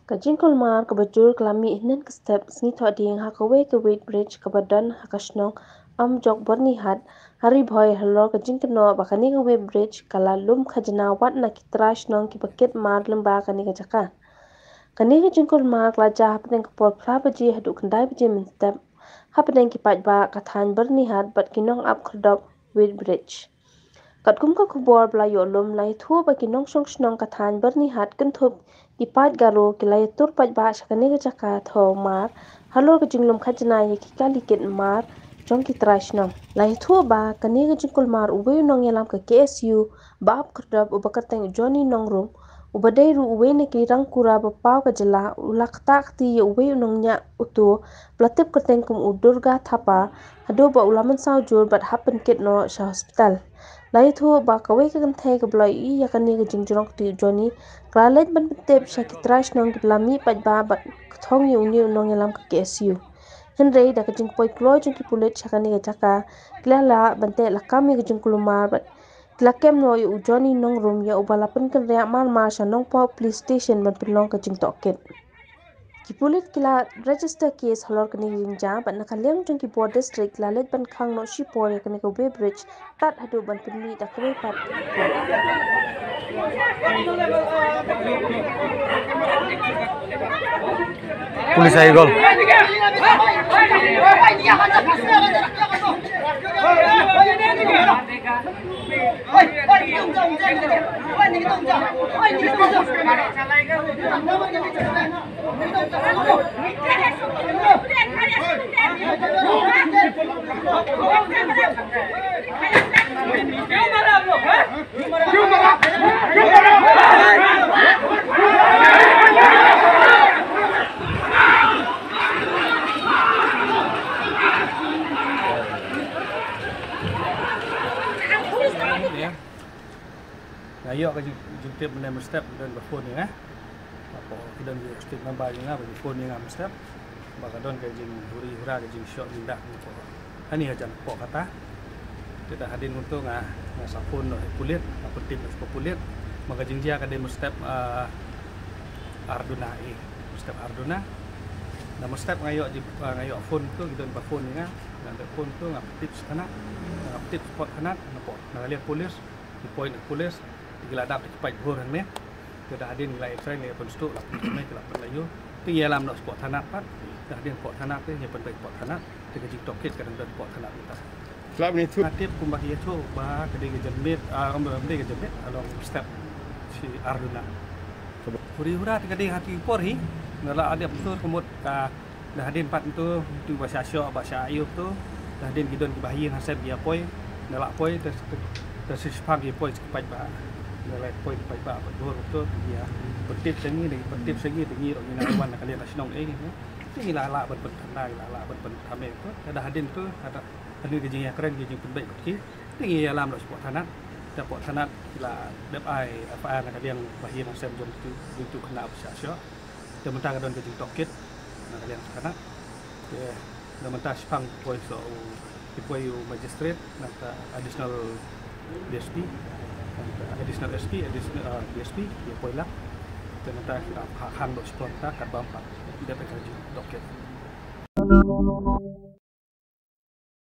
Kajingkol mar kabajur kelami ihnen ke step sni thoding hakawe ke weight bridge kabadan hakasnong am jok borni hat hari boy halor kajingkeno bakani ke weight bridge kala lum khajna wat na kitrash nong ki bakit mar lemba kani kajaka kani kajingkol mar klaja hapden kapor pra baji hadu kendai baji min step hapden ki pajba kathan borni hat bat kinong up khadop weight bridge kat kum ka kubor bla yo lum lai thu ba kinong song snong kathan borni hat kentup di pat garo kilai tur pat ba sakane ga chaka tho mar halor ga jinglum khajna ye ki kali kit mar jong ki trash no lai thu ba kane ga jingkul mar uwe nong yalam ka KSU ba ap krdab ubakar tang Johnny nong rum ubadai ru uwe ne ki rang kura ba paw ka jala ulak tak ti ye uwe nong nya utu platip ka tang kum udurga thapa hado ba ulaman saw jur bat happen kit no sha hospital lai thu ba kawe ka kan thai ka blai I ya kan ne ga jingjrong ti Johnny klalet ban tep shaki trash nong lami pat ba bat thong yu ni nong yalam ka KSU henrei da ka jing poi klo jing ki pulet shakani ga chaka klala bante lakam ga jing kulumar bat klakem no yu Johnny nong room ya ubala pen kan ria mal mar sha nong po police station ban pilong ka jing toket ki pulit kila register case halor kani ringja ban na kaleng jing ki board district lalet ban khang no shi por ya kani ko be bridge tat hadu ban pinmi da kwe pat Pulis air gol. Ayo ke jumpa menem step dan berfon ya. Apa kita di step nambah juga berfon dengan step. Baka don ke jing huri hura ke jing shot indah gitu. Ani aja pok kata. Kita hadir untuk sapun kulit, apa tim kulit. Maka jing dia ke demo step Arduna step Arduna. Nama step ngayo phone tu kita berfon ya. Dan phone tu tips kana, tips spot kana, napok. Nalihat polis, di point polis. Geladap cepat burang ni, kita hadir nilai X-ray nilai penstuk, lapor kami ke lapor layu. Tu ia lam nak sport tanah pat, kita hadir sport tanah tu, ia penting sport tanah. Kita jik toket kadang kadang sport tanah kita. Kelab ni tu. Natip kumbah ia tu, bah kedai kejemit, kedai kejemit, along step si Arduna. Huri-hura kedai hati pori, nala ada betul kemud dah hadir empat tu, tu bahasa Syok, bahasa Ayub tu, dah hadir gidon bahayin hasab dia poi, nala poi tersisipang dia poi cepat bah. Nilai poin baik betul betul ya petip sengi dengan petip sengi tinggi orang Inawan kalian nasional ini ni lala berbentanah lala berbentanah itu ada hadin tu ada hadin gaji yang keren gaji pun baik betul ni alam nak sport tanah dapat tanah lah dapat apa nak kalian bahagian yang saya untuk kena bersyasya dan mentang ada gaji toket nak kalian tanah dan mentang sepang poin so poin magistrate nak additional DSP additional SP, additional DSP, dia poilah. Dan nanti kita hang dok sport kita kat bampak. Tidak perlu doket.